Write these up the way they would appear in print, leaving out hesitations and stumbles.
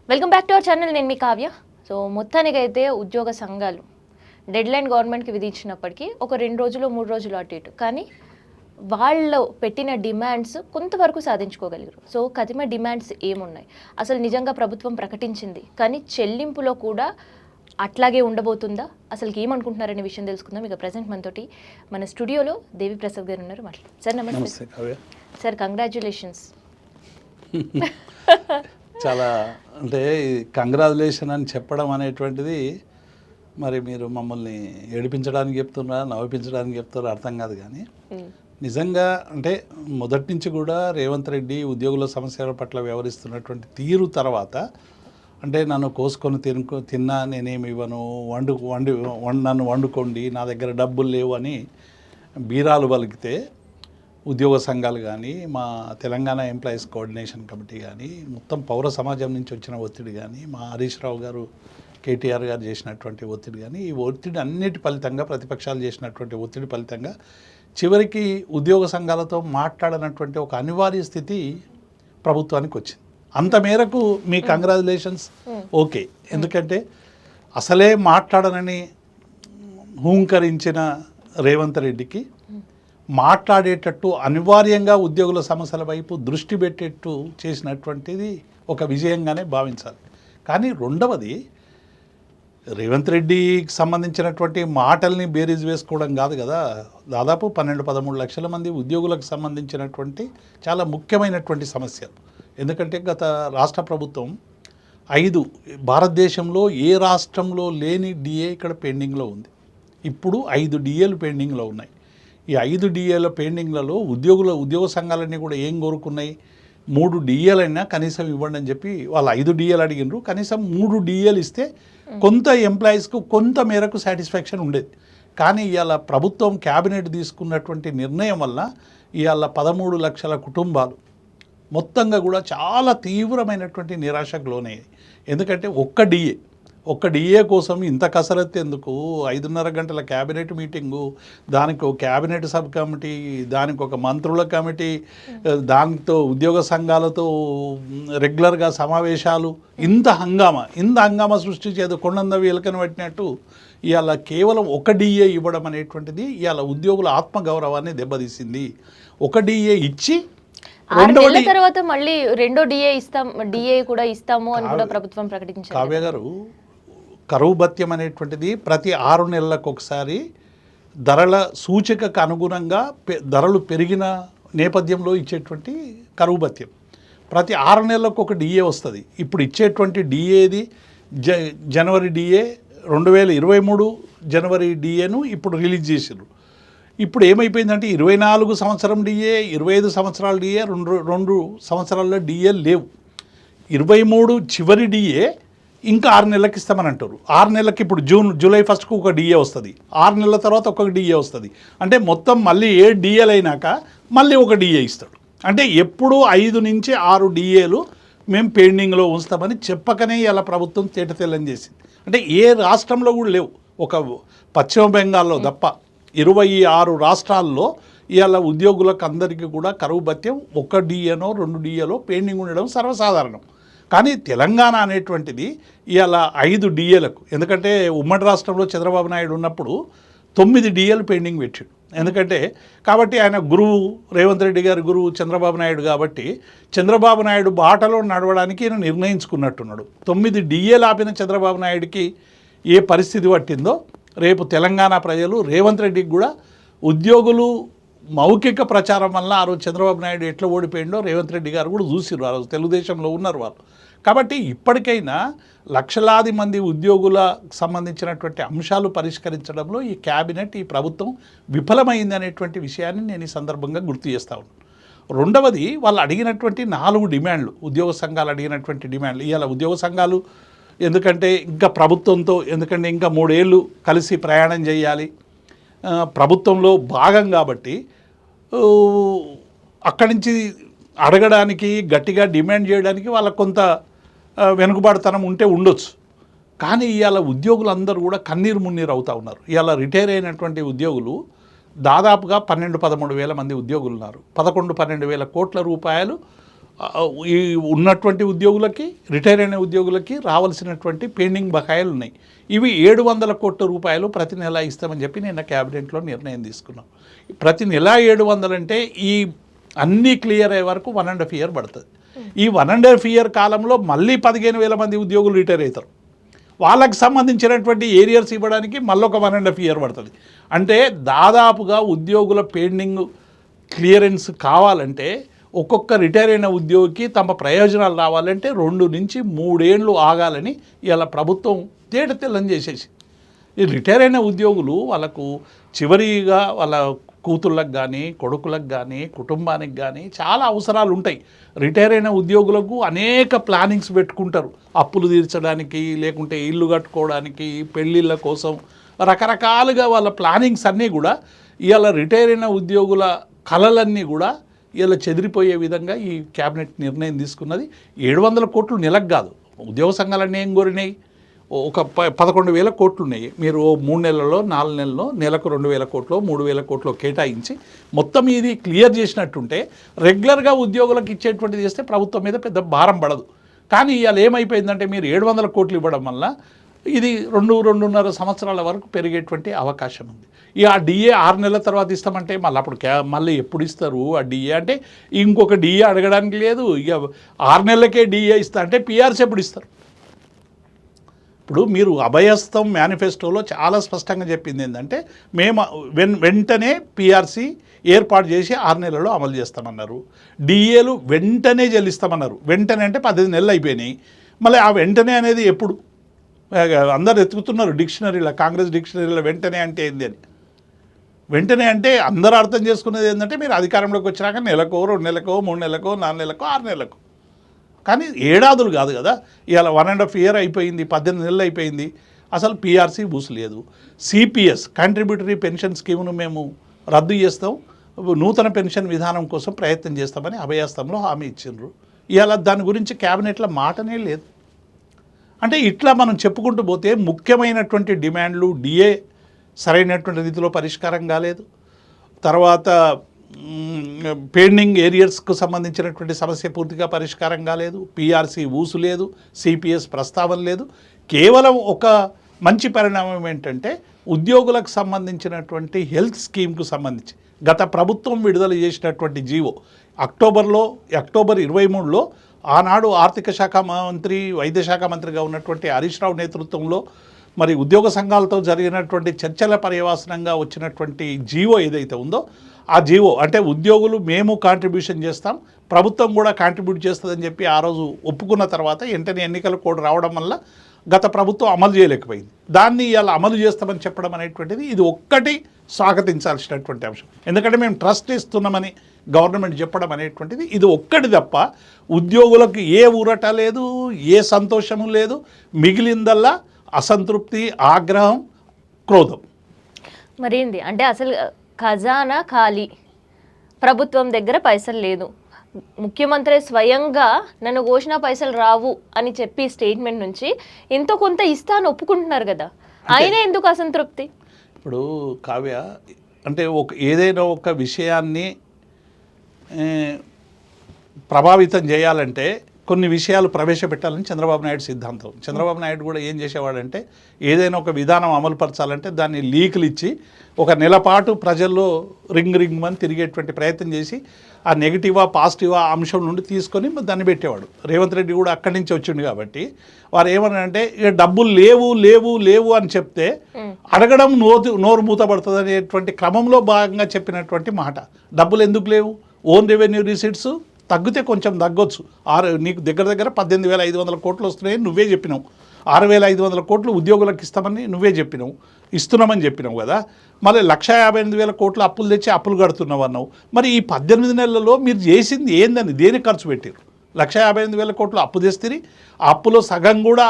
Welcome back to our channel. నేను మీ Kavya. So మొత్తానికైతే ఉద్యోగ సంఘాలు డెడ్ లైన్ గవర్నమెంట్కి విధించినప్పటికీ ఒక 2 రోజులు 3 రోజులు అటు ఇటు కానీ వాళ్ళు పెట్టిన డిమాండ్స్ కొంతవరకు సాధించుకోగలిగారు. సో కదిమ డిమాండ్స్ ఏమున్నాయి, అసలు నిజంగా ప్రభుత్వం ప్రకటించింది కానీ చెల్లింపులో కూడా అట్లాగే ఉండబోతుందా, అసలు ఏమనుకుంటున్నారనే విషయం తెలుసుకుందాం. ఇక ప్రజెంట్ మనతోటి మన స్టూడియోలో దేవి ప్రసాద్ గారు ఉన్నారు. మాట్లాడు సార్. నమస్తే సార్. కంగ్రాచ్యులేషన్స్. చాలా అంటే కంగ్రాచులేషన్ అని చెప్పడం అనేటువంటిది మరి మీరు మమ్మల్ని ఏడిపించడానికి చెప్తున్నారా నవ్వించడానికి చెప్తున్నారా అర్థం కాదు. కానీ నిజంగా అంటే మొదటి నుంచి కూడా రేవంత్ రెడ్డి ఉద్యోగుల సమస్యల పట్ల వ్యవహరిస్తున్నటువంటి తీరు తర్వాత అంటే నన్ను కోసుకొని తిన్నా నేనేమి ఇవ్వను, నన్ను వండుకోండి, నా దగ్గర డబ్బులు లేవు అని బీరాలు పలికితే ఉద్యోగ సంఘాలు కానీ మా తెలంగాణ ఎంప్లాయీస్ కోఆర్డినేషన్ కమిటీ కానీ మొత్తం పౌర సమాజం నుంచి వచ్చిన ఒత్తిడి కానీ మా హరీష్ రావు గారు కేటీఆర్ గారు చేసినటువంటి ఒత్తిడి కానీ ఈ ఒత్తిడి అన్నిటి ఫలితంగా ప్రతిపక్షాలు చేసినటువంటి ఒత్తిడి ఫలితంగా చివరికి ఉద్యోగ సంఘాలతో మాట్లాడనటువంటి ఒక అనివార్య స్థితి ప్రభుత్వానికి వచ్చింది. అంత మేరకు మీ కంగ్రాచులేషన్స్ ఓకే. ఎందుకంటే అసలే మాట్లాడనని హూంకరించిన రేవంత్ రెడ్డికి మాట్లాడేటట్టు అనివార్యంగా ఉద్యోగుల సమస్యల వైపు దృష్టి పెట్టేట్టు చేసినటువంటిది ఒక విజయంగానే భావించాలి. కానీ రెండవది రేవంత్ రెడ్డికి సంబంధించినటువంటి మాటల్ని బేరీజ్ వేసుకోవడం కాదు కదా. దాదాపు 12-13 లక్షల మంది ఉద్యోగులకు సంబంధించినటువంటి చాలా ముఖ్యమైనటువంటి సమస్యలు. ఎందుకంటే గత రాష్ట్ర ప్రభుత్వం 5 భారతదేశంలో ఏ రాష్ట్రంలో లేని డిఏ ఇక్కడ పెండింగ్లో ఉంది. ఇప్పుడు 5 డిఏలు పెండింగ్లో ఉన్నాయి. ఈ 5 డిఏల పెండింగ్లలో ఉద్యోగ సంఘాలన్నీ కూడా ఏం కోరుకున్నాయి, 3 డిఏలైనా కనీసం ఇవ్వండి అని చెప్పి వాళ్ళు 5 డిఏలు అడిగినారు. కనీసం 3 డిఏలు ఇస్తే కొంత ఎంప్లాయీస్కు కొంత మేరకు సాటిస్ఫాక్షన్ ఉండేది. కానీ ఇవాళ ప్రభుత్వం క్యాబినెట్ తీసుకున్నటువంటి నిర్ణయం వల్ల ఇవాళ 13 లక్షల కుటుంబాలు మొత్తంగా కూడా చాలా తీవ్రమైనటువంటి నిరాశకు లోనయ్యాయి. ఎందుకంటే ఒక్క డిఏ కోసం ఇంత కసరత్తు ఎందుకు, 5:30 గంటల క్యాబినెట్ మీటింగు, దానికి ఒక క్యాబినెట్ సబ్ కమిటీ, దానికి ఒక మంత్రుల కమిటీ, దాంతో ఉద్యోగ సంఘాలతో రెగ్యులర్గా సమావేశాలు, ఇంత హంగామా సృష్టించేది కొండందవి ఎలకను పెట్టినట్టు ఇవాళ కేవలం ఒక డిఏ ఇవ్వడం అనేటువంటిది ఇవాళ ఉద్యోగుల ఆత్మగౌరవాన్ని దెబ్బతీసింది. ఒక డిఏ ఇచ్చి 6 నెలల తర్వాత మళ్ళీ రెండో డిఏ కూడా ఇస్తాము అని కూడా ప్రభుత్వం ప్రకటించారు. కావ్య గారు, కరువు భత్యం అనేటువంటిది ప్రతి 6 నెలలకు ఒకసారి ధరల సూచికకు అనుగుణంగా ధరలు పెరిగిన నేపథ్యంలో ఇచ్చేటువంటి కరువు భత్యం. ప్రతి 6 నెలలకు ఒక డిఏ వస్తుంది. ఇప్పుడు ఇచ్చేటువంటి డిఏది జనవరి డిఏ 2023 జనవరి డిఏను ఇప్పుడు రిలీజ్ చేసారు. ఇప్పుడు ఏమైపోయిందంటే 24 సంవత్సరం డిఏ, 25 సంవత్సరాల డిఏ, 2 సంవత్సరాల్లో డిఏ లేవు. 23 చివరి డిఏ ఇంకా 6 నెలలకు ఇస్తామని అంటారు. 6 నెలలకి ఇప్పుడు జూలై 1కు ఒక డిఏ వస్తుంది, 6 నెలల తర్వాత ఒక డిఏ వస్తుంది. అంటే మొత్తం మళ్ళీ 7 డిఏలు అయినాక మళ్ళీ ఒక డిఏ ఇస్తాడు. అంటే ఎప్పుడు 5 నుంచి 6 డిఏలు మేము పెండింగ్లో ఉంచుతామని చెప్పకనే ఇలా ప్రభుత్వం తేటతెల్లం చేసింది. అంటే ఏ రాష్ట్రంలో కూడా లేవు, ఒక పశ్చిమ బెంగాల్లో తప్ప 26 రాష్ట్రాల్లో ఇవాళ ఉద్యోగులకు అందరికీ కూడా కరువు భత్యం 1 డిఏనో 2 డిఏలో పెండింగ్ ఉండడం సర్వసాధారణం. కానీ తెలంగాణ అనేటువంటిది ఇవాళ 5 డిఏలకు, ఎందుకంటే ఉమ్మడి రాష్ట్రంలో చంద్రబాబు నాయుడు ఉన్నప్పుడు 9 డిఏలు పెండింగ్ పెట్టాడు. ఎందుకంటే కాబట్టి ఆయన గురువు రేవంత్ రెడ్డి గారి గురువు చంద్రబాబు నాయుడు కాబట్టి చంద్రబాబు నాయుడు బాటలో నడవడానికి ఈయన నిర్ణయించుకున్నట్టున్నాడు. 9 డిఏలు ఆపిన చంద్రబాబు నాయుడికి ఏ పరిస్థితి పట్టిందో రేపు తెలంగాణ ప్రజలు రేవంత్ రెడ్డికి కూడా ఉద్యోగులు మౌఖిక ప్రచారం వల్ల ఆ రోజు చంద్రబాబు నాయుడు ఎట్లా ఓడిపోయిండో రేవంత్ రెడ్డి గారు కూడా చూసిరు. ఆ రోజు తెలుగుదేశంలో ఉన్నారు వాళ్ళు. కాబట్టి ఇప్పటికైనా లక్షలాది మంది ఉద్యోగులకు సంబంధించినటువంటి అంశాలు పరిష్కరించడంలో ఈ క్యాబినెట్, ఈ ప్రభుత్వం విఫలమైంది అనేటువంటి విషయాన్ని నేను ఈ సందర్భంగా గుర్తు చేస్తా ఉన్నాను. రెండవది, వాళ్ళు అడిగినటువంటి 4 డిమాండ్లు, ఉద్యోగ సంఘాలు అడిగినటువంటి డిమాండ్లు. ఇవాళ ఉద్యోగ సంఘాలు ఎందుకంటే ఇంకా ప్రభుత్వంతో ఇంకా 3 ఏళ్ళు కలిసి ప్రయాణం చేయాలి, ప్రభుత్వంలో భాగం కాబట్టి అక్కడి నుంచి అడగడానికి గట్టిగా డిమాండ్ చేయడానికి వాళ్ళకు కొంత వెనుకబాటుతనం ఉంటే ఉండొచ్చు. కానీ ఇవాళ ఉద్యోగులందరూ కూడా కన్నీరు మున్నీరు అవుతూ ఉన్నారు. ఇవాళ రిటైర్ అయినటువంటి ఉద్యోగులు దాదాపుగా 12-13 వేల మంది ఉద్యోగులు ఉన్నారు. 11-12 వేల కోట్ల రూపాయలు ఈ ఉన్నటువంటి ఉద్యోగులకి, రిటైర్ అయిన ఉద్యోగులకి రావాల్సినటువంటి పెండింగ్ బకాయిలు ఉన్నాయి. ఇవి 700 కోట్ల రూపాయలు ప్రతి నెల ఇస్తామని చెప్పి నిన్న క్యాబినెట్లో నిర్ణయం తీసుకున్నాం. ప్రతి నెల 700 అంటే ఈ అన్నీ క్లియర్ అయ్యే వరకు 1.5 year పడుతుంది. ఈ 1.5 year కాలంలో మళ్ళీ 15,000 మంది ఉద్యోగులు రిటైర్ అవుతారు. వాళ్ళకి సంబంధించినటువంటి ఏరియర్స్ ఇవ్వడానికి మళ్ళీ ఒక 1.5 year పడుతుంది. అంటే దాదాపుగా ఉద్యోగుల పెండింగ్ క్లియరెన్స్ కావాలంటే ఒక్కొక్క రిటైర్ అయిన ఉద్యోగికి తమ ప్రయోజనాలు రావాలంటే 2 నుంచి 3 ఏళ్ళు ఆగాలని ఇలా ప్రభుత్వం తేటతెల్లం చేసేసి, ఈ రిటైర్ అయిన ఉద్యోగులు వాళ్ళకు చివరిగా వాళ్ళ కూతుళ్ళకు కానీ, కొడుకులకు కానీ, కుటుంబానికి కానీ చాలా అవసరాలు ఉంటాయి. రిటైర్ అయిన ఉద్యోగులకు అనేక ప్లానింగ్స్ పెట్టుకుంటారు. అప్పులు తీర్చడానికి, లేకుంటే ఇల్లు కట్టుకోవడానికి, పెళ్ళిళ్ళ కోసం రకరకాలుగా వాళ్ళ ప్లానింగ్స్ అన్నీ కూడా ఇవాళ రిటైర్ అయిన ఉద్యోగుల కలలన్నీ కూడా ఇలా చెదిరిపోయే విధంగా ఈ క్యాబినెట్ నిర్ణయం తీసుకున్నది. 700 కోట్లు నెలకు కాదు. ఉద్యోగ సంఘాలన్నీ ఏం కోరినాయి? ఒక 11,000 కోట్లు ఉన్నాయి. మీరు 3 నెలల్లో 4 నెలల్లో నెలకు 2,000 కోట్లు 3,000 కోట్లు కేటాయించి మొత్తం ఇది క్లియర్ చేసినట్టుంటే రెగ్యులర్గా ఉద్యోగులకు ఇచ్చేటువంటిది చేస్తే ప్రభుత్వం మీద పెద్ద భారం పడదు. కానీ ఇవాళ ఏమైపోయిందంటే మీరు 700 కోట్లు ఇవ్వడం వల్ల ఇది 2-2.5 సంవత్సరాల వరకు పెరిగేటువంటి అవకాశం ఉంది. ఇక ఆ డిఏ 6 నెలల తర్వాత ఇస్తామంటే మళ్ళీ అప్పుడు మళ్ళీ ఎప్పుడు ఇస్తారు ఆ డిఏ? అంటే ఇంకొక డిఏ అడగడానికి లేదు. ఇక 6 నెలలకే డిఏ ఇస్తా అంటే పిఆర్సీ ఎప్పుడు ఇస్తారు? ఇప్పుడు మీరు అభయస్థం మేనిఫెస్టోలో చాలా స్పష్టంగా చెప్పింది ఏంటంటే మేము వెంటనే పిఆర్సీ ఏర్పాటు చేసి 6 నెలల్లో అమలు చేస్తామన్నారు. డిఏలు వెంటనే చెల్లిస్తామన్నారు. వెంటనే అంటే 15 నెలలు అయిపోయినాయి. మళ్ళీ ఆ వెంటనే అనేది ఎప్పుడు? అందరు ఎత్తుకుతున్నారు డిక్షనరీలో, కాంగ్రెస్ డిక్షనరీలో వెంటనే అంటే ఏంది అని. వెంటనే అంటే అందరూ అర్థం చేసుకునేది ఏంటంటే మీరు అధికారంలోకి వచ్చినాక నెలకో, 2 నెలలకో, 3 నెలలకో, 4 నెలలకో, 6 నెలలకు. కానీ ఏడాదులు కాదు కదా. ఇవాళ 1.5 year అయిపోయింది, 18 నెలలు అయిపోయింది, అసలు పిఆర్సీ ఊసలేదు. సిపిఎస్ కంట్రిబ్యూటరీ పెన్షన్ స్కీమ్ను మేము రద్దు చేస్తాం, నూతన పెన్షన్ విధానం కోసం ప్రయత్నం చేస్తామని అభయస్థంలో హామీ ఇచ్చిండ్రు. ఇవాళ దాని గురించి క్యాబినెట్లో మాటనే లేదు. అంటే ఇట్లా మనం చెప్పుకుంటూ పోతే ముఖ్యమైనటువంటి డిమాండ్లు డిఏ సరైనటువంటి రీతిలో పరిష్కారం కాలేదు. తర్వాత పెండింగ్ ఏరియర్స్కు సంబంధించినటువంటి సమస్య పూర్తిగా పరిష్కారం కాలేదు. పిఆర్సీ ఊసు లేదు, సిపిఎస్ ప్రస్తావన లేదు. కేవలం ఒక మంచి పరిణామం ఏంటంటే ఉద్యోగులకు సంబంధించినటువంటి హెల్త్ స్కీమ్కు సంబంధించి గత ప్రభుత్వం విడుదల చేసినటువంటి జీవో అక్టోబర్ 23లో ఆనాడు ఆర్థిక శాఖ మంత్రి, వైద్య శాఖ మంత్రిగా ఉన్నటువంటి హరీష్ రావు నేతృత్వంలో మరి ఉద్యోగ సంఘాలతో జరిగినటువంటి చర్చల పర్యవసానంగా వచ్చినటువంటి జీవో ఏదైతే ఉందో ఆ జీవో అంటే ఉద్యోగులు మేము కాంట్రిబ్యూషన్ చేస్తాం, ప్రభుత్వం కూడా కాంట్రిబ్యూట్ చేస్తుందని చెప్పి ఆ రోజు ఒప్పుకున్న తర్వాత వెంటనే ఎన్నికల కోడ్ రావడం వల్ల గత ప్రభుత్వం అమలు చేయలేకపోయింది. దాన్ని ఇలా అమలు చేస్తామని చెప్పడం అనేటువంటిది ఇది ఒక్కటి స్వాగతించాల్సినటువంటి అంశం. ఎందుకంటే మేము ట్రస్ట్ ఇస్తున్నామని గవర్నమెంట్ చెప్పడం అనేటువంటిది ఇది ఒక్కటి తప్ప ఉద్యోగులకు ఏ ఊరట లేదు, ఏ సంతోషము లేదు. మిగిలిందల్లా అసంతృప్తి, ఆగ్రహం, క్రోధం. మరేంది అంటే అసలు ఖజానా ఖాళీ, ప్రభుత్వం దగ్గర పైసలు లేదు. ముఖ్యమంత్రి స్వయంగా నన్ను ఘోషణ పైసలు రావు అని చెప్పి స్టేట్మెంట్ నుంచి ఎంతో కొంత ఇస్తాను ఒప్పుకుంటున్నారు కదా, అయినా ఎందుకు అసంతృప్తి? ఇప్పుడు కావ్య అంటే ఏదైనా ఒక విషయాన్ని ప్రభావితం చేయాలంటే కొన్ని విషయాలు ప్రవేశపెట్టాలని చంద్రబాబు నాయుడు సిద్ధాంతం. చంద్రబాబు నాయుడు కూడా ఏం చేసేవాడంటే ఏదైనా ఒక విధానం అమలుపరచాలంటే దాన్ని లీకులు ఇచ్చి ఒక నెలపాటు ప్రజల్లో రింగ్ అని తిరిగేటువంటి ప్రయత్నం చేసి ఆ నెగిటివా పాజిటివా అంశం నుండి తీసుకొని దాన్ని పెట్టేవాడు. రేవంత్ రెడ్డి కూడా అక్కడి నుంచి వచ్చిండు కాబట్టి వారు ఏమన్నారంటే ఇక డబ్బులు లేవు అని చెప్తే అడగడం నోరు మూతపడుతుంది అనేటువంటి క్రమంలో భాగంగా చెప్పినటువంటి మాట. డబ్బులు ఎందుకు లేవు? ఓన్ రెవెన్యూ రిసీట్స్ తగ్గితే కొంచెం తగ్గొచ్చు. నీకు దగ్గర 18,500 కోట్లు వస్తున్నాయని నువ్వే చెప్పినావు. 6,500 కోట్లు ఉద్యోగులకు ఇస్తామని నువ్వే చెప్పినావు, ఇస్తున్నామని చెప్పినావు కదా. మళ్ళీ 1,58,000 కోట్లు అప్పులు తెచ్చి అప్పులు కడుతున్నావు అన్నావు. మరి ఈ 18 నెలల్లో మీరు చేసింది ఏందని, దేనికి ఖర్చు పెట్టారు? 1,58,000 కోట్లు అప్పు తెస్తుంది, ఆ అప్పులో సగం కూడా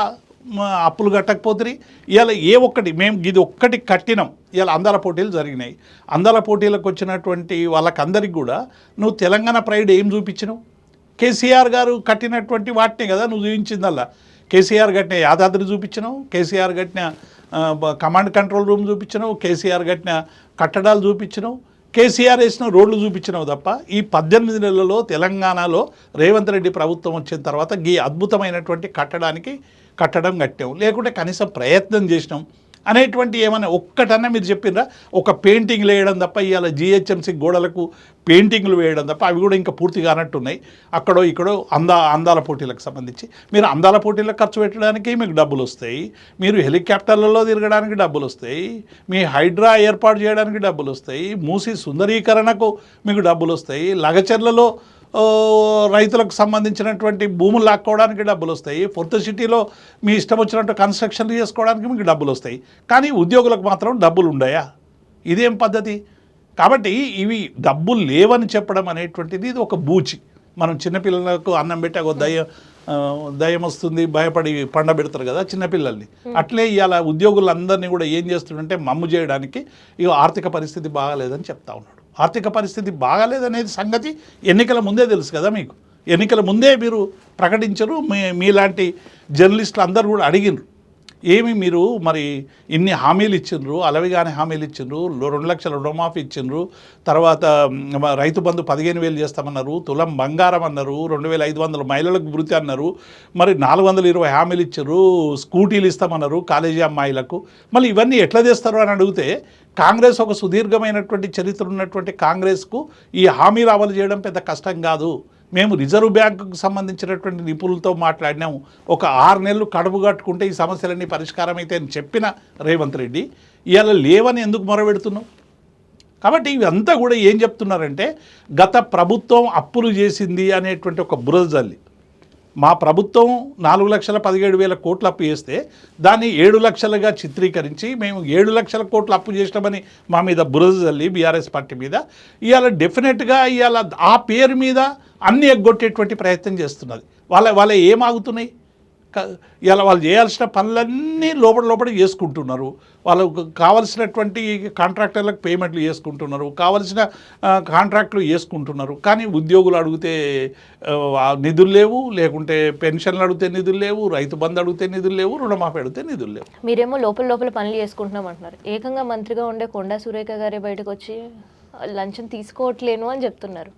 అప్పులు కట్టకపోతుంది. ఇవాళ ఏ ఒక్కటి మేము ఇది ఒక్కటి కట్టినాం. ఇవాళ అందాల పోటీలు జరిగినాయి. అందాల పోటీలకు వచ్చినటువంటి వాళ్ళకందరికి కూడా నువ్వు తెలంగాణ ప్రైడ్ ఏం చూపించినావు? కేసీఆర్ గారు కట్టినటువంటి వాటినే కదా నువ్వు చూపించిందల్లా. కేసీఆర్ కట్టిన యాదాద్రి చూపించినావు, కేసీఆర్ కట్టిన కమాండ్ కంట్రోల్ రూమ్ చూపించినావు, కేసీఆర్ కట్టిన కట్టడాలు చూపించినావు. కేసీఆర్ వేసిన రోడ్లు చూపించినవి తప్ప ఈ 18 నెలలలో తెలంగాణలో రేవంత్ రెడ్డి ప్రభుత్వం వచ్చిన తర్వాత ఈ అద్భుతమైనటువంటి కట్టడం కట్టాం, లేకుంటే కనీసం ప్రయత్నం చేసినాం అనేటువంటి ఏమైనా ఒక్కటన్నా మీరు చెప్పినరా? ఒక పెయింటింగ్లు వేయడం తప్ప, ఇవాళ జిహెచ్ఎంసీ గోడలకు పెయింటింగ్లు వేయడం తప్ప, అవి కూడా ఇంకా పూర్తిగా అన్నట్టున్నాయి. అక్కడో ఇక్కడో అందాల పోటీలకు సంబంధించి మీరు అందాల పోటీలకు ఖర్చు పెట్టడానికి మీకు డబ్బులు వస్తాయి, మీరు హెలికాప్టర్లలో తిరగడానికి డబ్బులు వస్తాయి, మీ హైడ్రా ఏర్పాటు చేయడానికి డబ్బులు వస్తాయి, మూసి సుందరీకరణకు మీకు డబ్బులు వస్తాయి, లగచర్లలో రైతులకు సంబంధించినటువంటి భూములు లాక్కోవడానికి డబ్బులు వస్తాయి, ఫోర్త్ సిటీలో మీ ఇష్టం వచ్చినట్టు కన్స్ట్రక్షన్ చేసుకోవడానికి మీకు డబ్బులు వస్తాయి. కానీ ఉద్యోగులకు మాత్రం డబ్బులు ఉండయా? ఇదేం పద్ధతి? కాబట్టి ఇవి డబ్బులు లేవని చెప్పడం అనేటువంటిది ఇది ఒక బూచి. మనం చిన్నపిల్లలకు అన్నం పెట్టాక దయ్యం వస్తుంది భయపడి పండబెడతారు కదా చిన్నపిల్లల్ని. అట్లే ఇవాళ ఉద్యోగులందరినీ కూడా ఏం చేస్తుందంటే మమ్ము చేయడానికి ఇక ఆర్థిక పరిస్థితి బాగాలేదని చెప్తా ఉన్నాడు. ఆర్థిక పరిస్థితి బాగాలేదనేది సంగతి ఎన్నికల ముందే తెలుసు కదా మీకు. ఎన్నికల ముందే మీరు ప్రకటించరు. మీలాంటి జర్నలిస్టులు అందరూ కూడా అడిగినారు, ఏమి మీరు మరి ఇన్ని హామీలు ఇచ్చిండ్రు, అలవిగానే హామీలు ఇచ్చిండ్రు, 2 లక్షల రుణమాఫీ ఇచ్చిండ్రు, తర్వాత రైతు బంధు 15,000 చేస్తామన్నారు, తులం బంగారం అన్నారు, 2,500 మహిళలకు వృత్తి అన్నారు, మరి 420 హామీలు ఇచ్చారు, స్కూటీలు ఇస్తామన్నారు కాలేజీ అమ్మాయిలకు. మళ్ళీ ఇవన్నీ ఎట్లా చేస్తారు అని అడిగితే కాంగ్రెస్ ఒక సుదీర్ఘమైనటువంటి చరిత్ర ఉన్నటువంటి కాంగ్రెస్కు ఈ హామీలు అమలు చేయడం పెద్ద కష్టం కాదు. మేము రిజర్వ్ బ్యాంకుకు సంబంధించినటువంటి నిపుణులతో మాట్లాడినాము, ఒక 6 నెలలు కడుపు కట్టుకుంటే ఈ సమస్యలన్నీ పరిష్కారం అయితే అని చెప్పిన రేవంత్ రెడ్డి ఇవాళ లేవని ఎందుకు మొరబెడుతున్నావు? కాబట్టి ఇవంతా కూడా ఏం చెప్తున్నారంటే గత ప్రభుత్వం అప్పులు చేసింది అనేటువంటి ఒక బురద జల్లి. మా ప్రభుత్వం 4,17,000 కోట్లు అప్పు చేస్తే దాన్ని 7 లక్షలుగా చిత్రీకరించి మేము 7 లక్షల కోట్లు అప్పు చేసినామని మా మీద బురద జల్లి బీఆర్ఎస్ పార్టీ మీద ఇవాళ డెఫినెట్గా ఇవాళ ఆ పేరు మీద అన్ని ఎగ్గొట్టేటువంటి ప్రయత్నం చేస్తున్నది. వాళ్ళ ఏమాగుతున్నాయి? ఇలా వాళ్ళు చేయాల్సిన పనులన్నీ లోపల చేసుకుంటున్నారు. వాళ్ళకు కావలసినటువంటి కాంట్రాక్టర్లకు పేమెంట్లు చేసుకుంటున్నారు, కావలసిన కాంట్రాక్టులు చేసుకుంటున్నారు. కానీ ఉద్యోగులు అడిగితే నిధులు లేవు, లేకుంటే పెన్షన్లు అడిగితే నిధులు లేవు, రైతు బంధు అడిగితే నిధులు లేవు, రుణమాఫీ అడిగితే నిధులు లేవు. మీరేమో లోపల పనులు చేసుకుంటున్నాం అంటున్నారు. ఏకంగా మంత్రిగా ఉండే కొండా సురేఖ గారే బయటకు వచ్చి లంచం తీసుకోవట్లేను అని చెప్తున్నారు.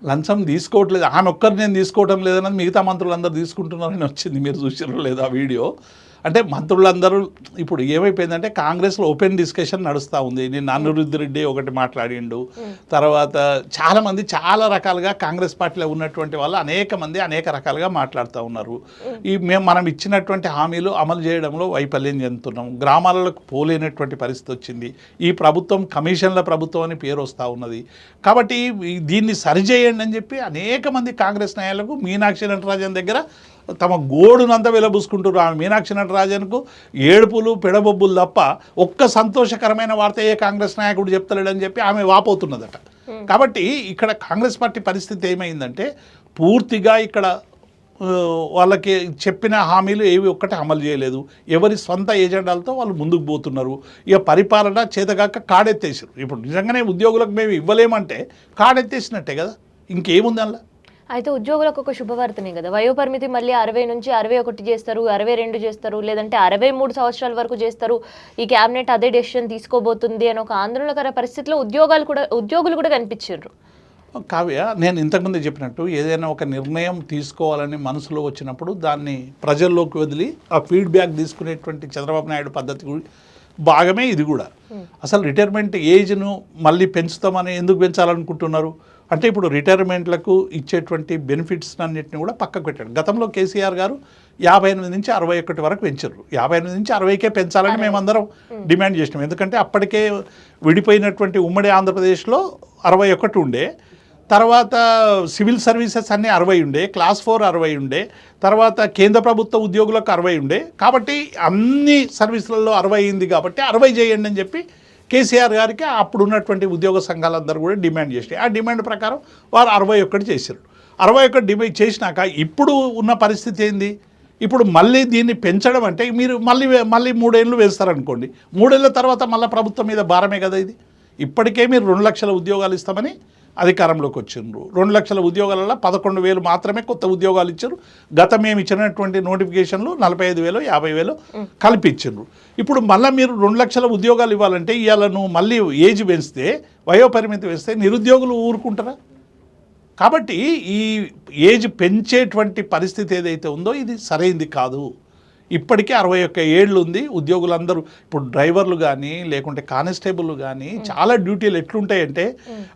లంచం తీసుకోవట్లేదు, ఆమె ఒక్కరు నేను తీసుకోవటం లేదన్నది మిగతా మంత్రులందరూ తీసుకుంటున్నారని వచ్చింది. మీరు చూసారో లేదా వీడియో? అంటే మంత్రులందరూ ఇప్పుడు ఏమైపోయిందంటే కాంగ్రెస్లో ఓపెన్ డిస్కషన్ నడుస్తూ ఉంది. నేను అనిరుద్ధ్ రెడ్డి ఒకటి మాట్లాడిండు, తర్వాత చాలామంది చాలా రకాలుగా కాంగ్రెస్ పార్టీలో ఉన్నటువంటి వాళ్ళు అనేక మంది అనేక రకాలుగా మాట్లాడుతూ ఉన్నారు. మనం ఇచ్చినటువంటి హామీలు అమలు చేయడంలో వైఫల్యం చెందుతున్నాం, గ్రామాలకు పోలేనటువంటి పరిస్థితి వచ్చింది, ఈ ప్రభుత్వం కమిషన్ల ప్రభుత్వం అని పేరు వస్తూ ఉన్నది. కాబట్టి దీన్ని సరిచేయండి అని చెప్పి అనేక మంది కాంగ్రెస్ నాయకులకు మీనాక్షి నటరాజన్ దగ్గర తమ గోడునంతా వెలబూసుకుంటారు. ఆమె మీనాక్షి నటరాజన్కు ఏడుపులు పెడబొబ్బులు తప్ప ఒక్క సంతోషకరమైన వార్త ఏ కాంగ్రెస్ నాయకుడు చెప్తలేడని చెప్పి ఆమె వాపోతున్నదట. కాబట్టి ఇక్కడ కాంగ్రెస్ పార్టీ పరిస్థితి ఏమైందంటే పూర్తిగా ఇక్కడ వాళ్ళకి చెప్పిన హామీలు ఏవి ఒక్కటి అమలు చేయలేదు, ఎవరి సొంత ఏజెండాలతో వాళ్ళు ముందుకు పోతున్నారు. ఇక పరిపాలన చేతగాక కాడెత్తేసారు. ఇప్పుడు నిజంగానే ఉద్యోగులకు మేము ఇవ్వలేమంటే కాడెత్తేసినట్టే కదా, ఇంకేముంది అలా. అయితే ఉద్యోగులకు ఒక శుభవార్తనే కదా, వయోపరిమితి మళ్ళీ 60 నుంచి 61 చేస్తారు, 62 చేస్తారు, లేదంటే 63 సంవత్సరాల వరకు చేస్తారు. ఈ క్యాబినెట్ అదే డెసిషన్ తీసుకోబోతుంది అని ఒక ఆందోళనకర పరిస్థితిలో ఉద్యోగులు కూడా కనిపించారు. కావ్య, నేను ఇంతకుముందే చెప్పినట్టు ఏదైనా ఒక నిర్ణయం తీసుకోవాలని మనసులో వచ్చినప్పుడు దాన్ని ప్రజల్లోకి వదిలి ఆ ఫీడ్బ్యాక్ తీసుకునేటువంటి చంద్రబాబు నాయుడు పద్ధతి భాగమే ఇది కూడా. అసలు రిటైర్మెంట్ ఏజ్ను మళ్ళీ పెంచుతామని ఎందుకు పెంచాలనుకుంటున్నారు అంటే ఇప్పుడు రిటైర్మెంట్లకు ఇచ్చేటువంటి బెనిఫిట్స్ అన్నింటినీ కూడా పక్కకు పెట్టాడు. గతంలో కేసీఆర్ గారు 58 నుంచి 61 వరకు పెంచారు. 58 నుంచి 60కే పెంచాలని మేమందరం డిమాండ్ చేసినాం. ఎందుకంటే అప్పటికే విడిపోయినటువంటి ఉమ్మడి ఆంధ్రప్రదేశ్లో 61 ఉండే, తర్వాత సివిల్ సర్వీసెస్ అన్నీ 60 ఉండే, క్లాస్ 4 60 ఉండే, తర్వాత కేంద్ర ప్రభుత్వ ఉద్యోగులకు 60 ఉండే. కాబట్టి అన్ని సర్వీసులలో 60 అయింది కాబట్టి 60 చేయండి అని చెప్పి కేసీఆర్ గారికి అప్పుడు ఉన్నటువంటి ఉద్యోగ సంఘాలందరూ కూడా డిమాండ్ చేసినాయి. ఆ డిమాండ్ ప్రకారం వారు 61 చేశారు. 61 డిమాండ్ చేసినాక ఇప్పుడు ఉన్న పరిస్థితి ఏంది? ఇప్పుడు మళ్ళీ దీన్ని పెంచడం అంటే మీరు మళ్ళీ 3 ఏళ్ళు వేస్తారనుకోండి, 3 ఏళ్ళ తర్వాత మళ్ళీ ప్రభుత్వం మీద భారమే కదా ఇది. ఇప్పటికే మీరు 2 లక్షల ఉద్యోగాలు ఇస్తామని అధికారంలోకి వచ్చిండ్రు. 2 లక్షల ఉద్యోగాలలో 11,000 మాత్రమే కొత్త ఉద్యోగాలు ఇచ్చారు. గత మేము ఇచ్చినటువంటి నోటిఫికేషన్లు 45,000 50,000 కల్పించారు. ఇప్పుడు మళ్ళీ మీరు 2 లక్షల ఉద్యోగాలు ఇవ్వాలంటే ఇవాళ నువ్వు మళ్ళీ ఏజ్ పెంచితే, వయోపరిమితి పెంచితే నిరుద్యోగులు ఊరుకుంటారా? కాబట్టి ఈ ఏజ్ పెంచేటువంటి పరిస్థితి ఏదైతే ఉందో ఇది సరైంది కాదు. ఇప్పటికే 61 ఏళ్ళు ఉంది. ఉద్యోగులందరూ ఇప్పుడు డ్రైవర్లు కానీ లేకుంటే కానిస్టేబుల్ కానీ చాలా డ్యూటీలు ఎట్లుంటాయంటే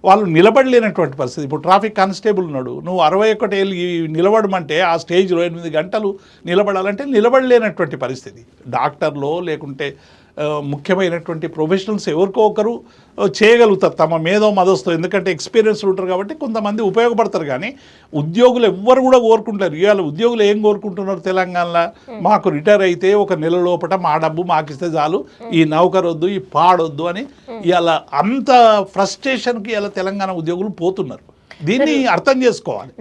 వాళ్ళు నిలబడలేనటువంటి పరిస్థితి. ఇప్పుడు ట్రాఫిక్ కానిస్టేబుల్ ఉన్నాడు, నువ్వు 61 ఏళ్ళు నిలబడమంటే ఆ స్టేజ్లో 8 గంటలు నిలబడాలంటే నిలబడలేనటువంటి పరిస్థితి. డాక్టర్లో లేకుంటే ముఖ్యమైనటువంటి ప్రొఫెషనల్స్ ఎవరికో ఒకరు చేయగలుగుతారు తమ మేధో మదస్తో, ఎందుకంటే ఎక్స్పీరియన్స్ ఉంటారు కాబట్టి కొంతమంది ఉపయోగపడతారు. కానీ ఉద్యోగులు ఎవ్వరు కూడా కోరుకుంటారు. ఇవాళ ఉద్యోగులు ఏం కోరుకుంటున్నారు తెలంగాణలో? మాకు రిటైర్ అయితే ఒక నెల లోపల మా డబ్బు మాకు ఇస్తే చాలు, ఈ నౌకరొద్దు, ఈ పాడొద్దు అని ఇవాళ అంత ఫ్రస్ట్రేషన్కి ఇలా తెలంగాణ ఉద్యోగులు పోతున్నారు. దీన్ని అర్థం చేసుకోవాలి.